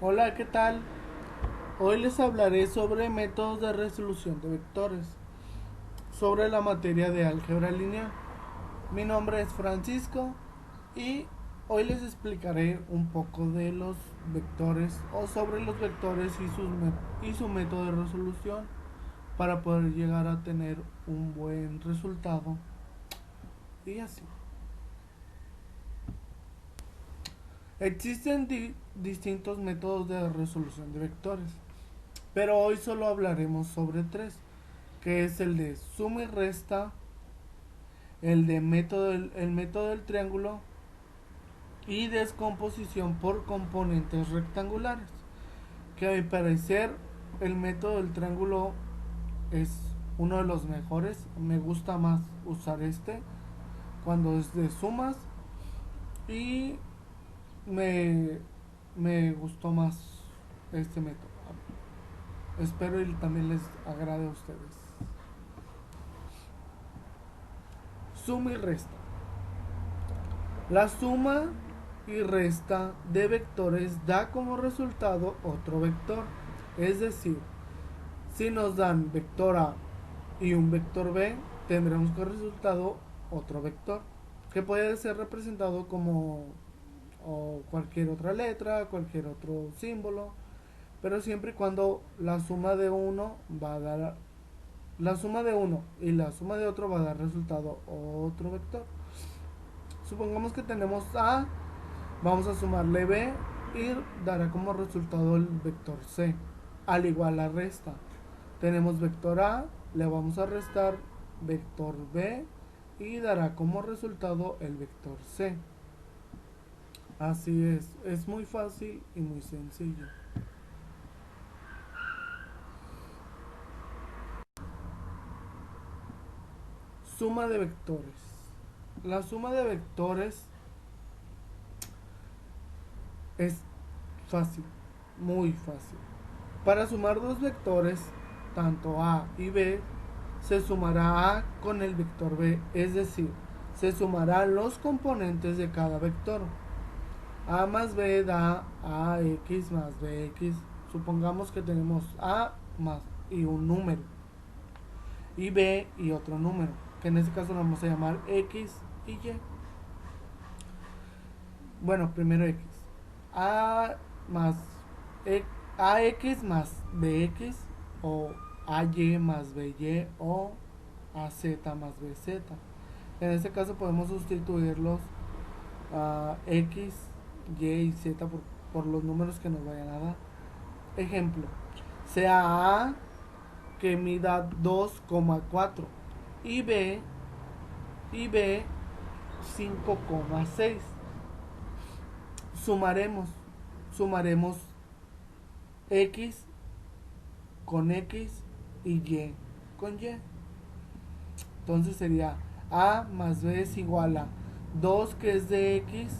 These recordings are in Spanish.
Hola, ¿qué tal? Hoy les hablaré sobre métodos de resolución de vectores, sobre la materia de álgebra lineal. Mi nombre es Francisco y hoy les explicaré un poco de los vectores o sobre los vectores y su método de resolución para poder llegar a tener un buen resultado y así. Existen distintos métodos de resolución de vectores, pero hoy solo hablaremos sobre tres, que es el de suma y resta, el método del triángulo y descomposición por componentes rectangulares. Que a mi parecer el método del triángulo es uno de los mejores. Me gusta más usar este cuando es de sumas y me, me gustó más este método. Espero y también les agrade a ustedes. Suma y resta. La suma y resta de vectores da como resultado otro vector. Es decir, si nos dan vector A y un vector B, tendremos como resultado otro vector, que puede ser representado como o cualquier otra letra, cualquier otro símbolo, pero siempre y cuando la suma de uno va a dar la suma de uno y la suma de otro va a dar resultado otro vector. Supongamos que tenemos A. Vamos a sumarle B y dará como resultado el vector C. Al igual la resta. Tenemos vector A, le vamos a restar vector B y dará como resultado el vector C. Así es muy fácil y muy sencillo. Suma de vectores. La suma de vectores es fácil, muy fácil. Para sumar dos vectores, tanto A y B, se sumará A con el vector B, es decir, se sumarán los componentes de cada vector. A más B da AX más BX. Supongamos que tenemos A más y un número, y B y otro número, que en este caso lo vamos a llamar X y Y. Bueno, primero X. A más AX más BX, o AY más BY, o AZ más BZ. En este caso podemos sustituir los X, Y y Z por los números que nos vayan a dar. Ejemplo, sea A que mida 2,4 y B 5,6. Sumaremos, sumaremos X con X y Y con Y. Entonces sería A más B es igual a 2 que es de X,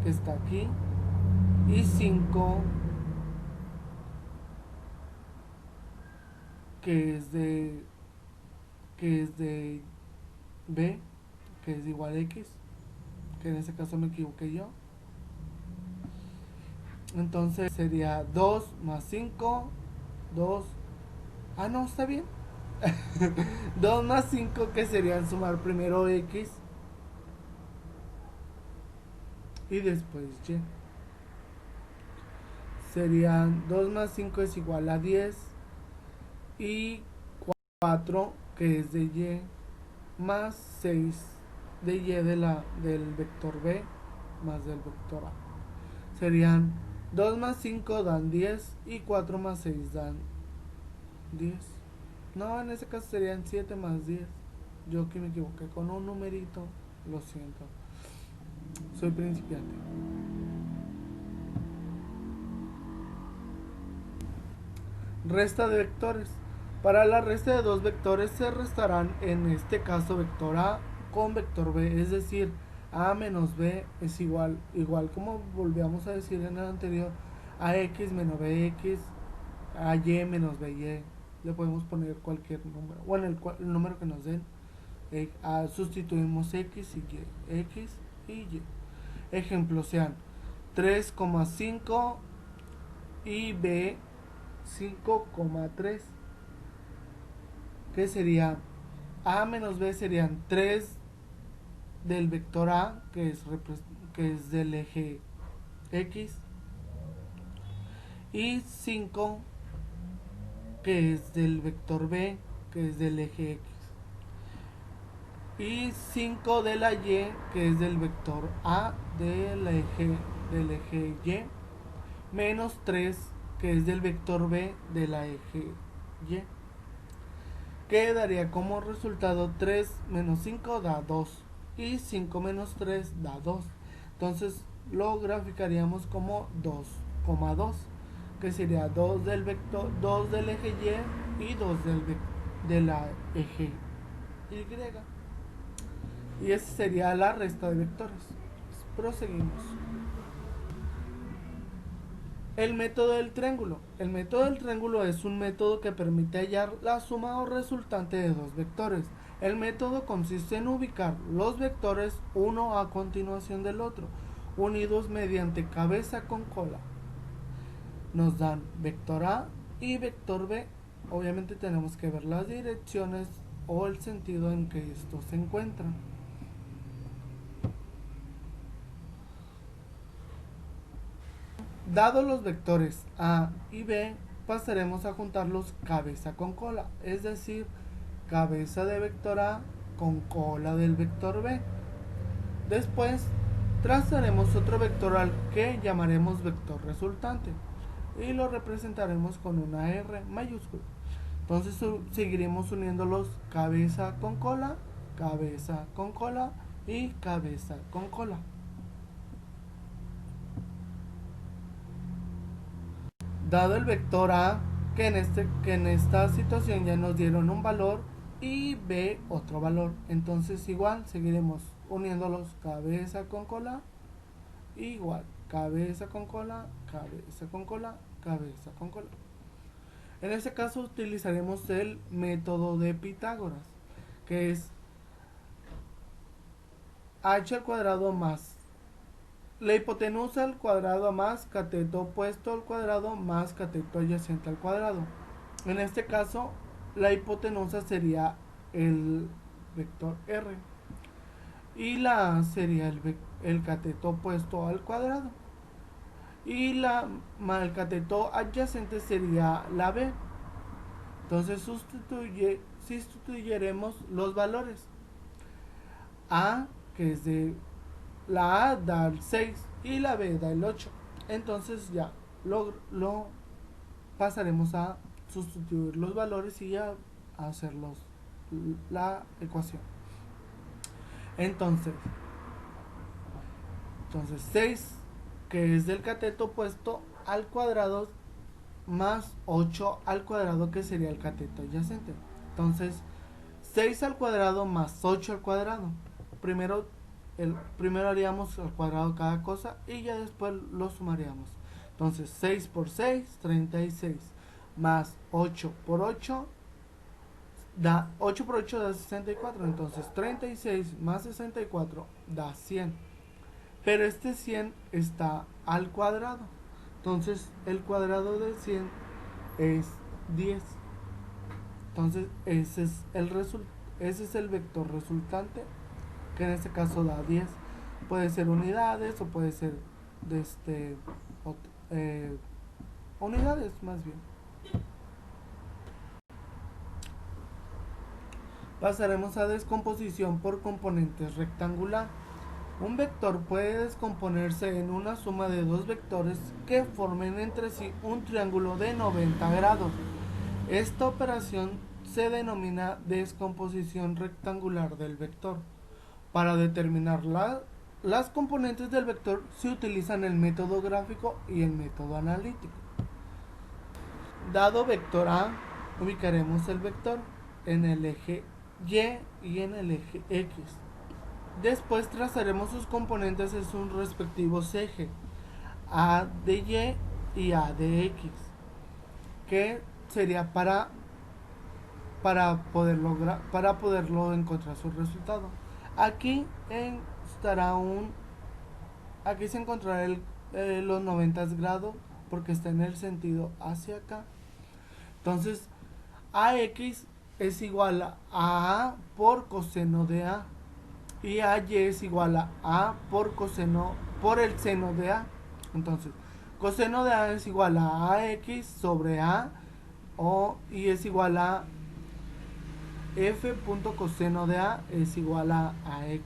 que está aquí, y 5 que es de que es de B, que es igual a X, que en este caso me equivoqué yo. Entonces sería 2 más 5, 2. Ah, no, está bien. 2 más 5, que serían sumar primero X y después Y. Serían 2 más 5 es igual a 10 y 4 que es de Y más 6 de Y del vector B más del vector A. Serían 2 más 5 dan 10 y 4 más 6 dan 10. No, en ese caso serían 7 más 10. Yo que me equivoqué con un numerito, lo siento. Soy principiante. Resta de vectores. Para la resta de dos vectores se restarán en este caso vector A con vector B, es decir, A menos B es igual como volvíamos a decir en el anterior, AX menos BX, AY menos BY. Le podemos poner cualquier número, bueno, el número que nos den. Sustituimos X y Y, X y Y. Ejemplos sean 3,5 y B 5,3, que sería A menos B serían 3 del vector A, que es del eje X, y 5 que es del vector B, que es del eje X, y 5 de la Y, que es del vector A del eje Y, menos 3, que es del vector B de la eje Y, que daría como resultado 3 menos 5 da 2, y 5 menos 3 da 2. Entonces lo graficaríamos como 2,2, que sería 2 del vector 2 del eje Y 2 de la eje Y. Y esa sería la resta de vectores. Proseguimos. El método del triángulo. El método del triángulo es un método que permite hallar la suma o resultante de dos vectores. El método consiste en ubicar los vectores uno a continuación del otro, unidos mediante cabeza con cola. Nos dan vector A y vector B. Obviamente tenemos que ver las direcciones o el sentido en que estos se encuentran. Dados los vectores A y B, pasaremos a juntarlos cabeza con cola, es decir, cabeza de vector A con cola del vector B. Después, trazaremos otro vector al que llamaremos vector resultante y lo representaremos con una R mayúscula. Entonces seguiremos uniéndolos cabeza con cola y cabeza con cola. Dado el vector A, que en esta situación ya nos dieron un valor, y B otro valor, entonces igual seguiremos uniéndolos cabeza con cola, igual cabeza con cola, cabeza con cola, cabeza con cola. En este caso utilizaremos el método de Pitágoras, que es h al cuadrado más la hipotenusa al cuadrado más cateto opuesto al cuadrado más cateto adyacente al cuadrado. En este caso, la hipotenusa sería el vector R y la A sería el cateto opuesto al cuadrado, y el cateto adyacente sería la B. Entonces sustituiremos los valores. A, que es de la A da el 6 y la B da el 8. Entonces ya lo pasaremos a sustituir los valores y a hacer la ecuación. Entonces 6, que es del cateto opuesto al cuadrado, más 8 al cuadrado, que sería el cateto adyacente. Entonces 6 al cuadrado más 8 al cuadrado. Primero haríamos al cuadrado cada cosa y ya después lo sumaríamos. Entonces 6 por 6, 36, más 8 por 8 da 8 por 8 da 64. Entonces 36 más 64 da 100. Pero este 100 está al cuadrado. Entonces el cuadrado de 100 es 10. Entonces ese es el vector resultante, que en este caso da 10. Puede ser unidades o puede ser de unidades más bien. Pasaremos a descomposición por componentes rectangular. Un vector puede descomponerse en una suma de dos vectores que formen entre sí un triángulo de 90 grados. Esta operación se denomina descomposición rectangular del vector. Para determinar las componentes del vector se utilizan el método gráfico y el método analítico. Dado vector A, ubicaremos el vector en el eje Y y en el eje X. Después trazaremos sus componentes en sus respectivos ejes, A de Y A de X, que sería para poderlo encontrar su resultado. Aquí se encontrará los 90 grados porque está en el sentido hacia acá. Entonces, AX es igual a A por coseno de A. Y AY es igual a A por el seno de A. Entonces, coseno de A es igual a AX sobre A y es igual a F punto coseno de A es igual a AX.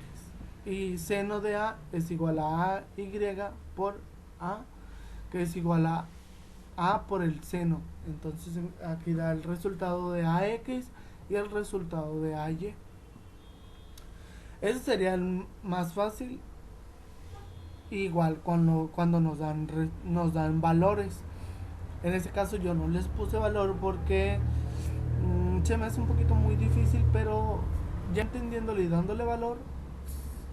Y seno de A es igual a AY por A, que es igual a A por el seno. Entonces aquí da el resultado de AX y el resultado de AY. Ese sería el más fácil. Igual cuando nos dan valores. En este caso yo no les puse valor porque se me hace un poquito muy difícil, pero ya entendiéndole y dándole valor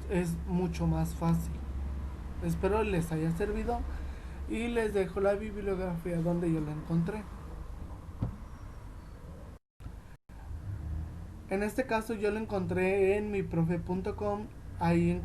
es mucho más fácil. Espero les haya servido y les dejo la bibliografía donde yo la encontré. En este caso yo lo encontré en miprofe.com. Ahí encontré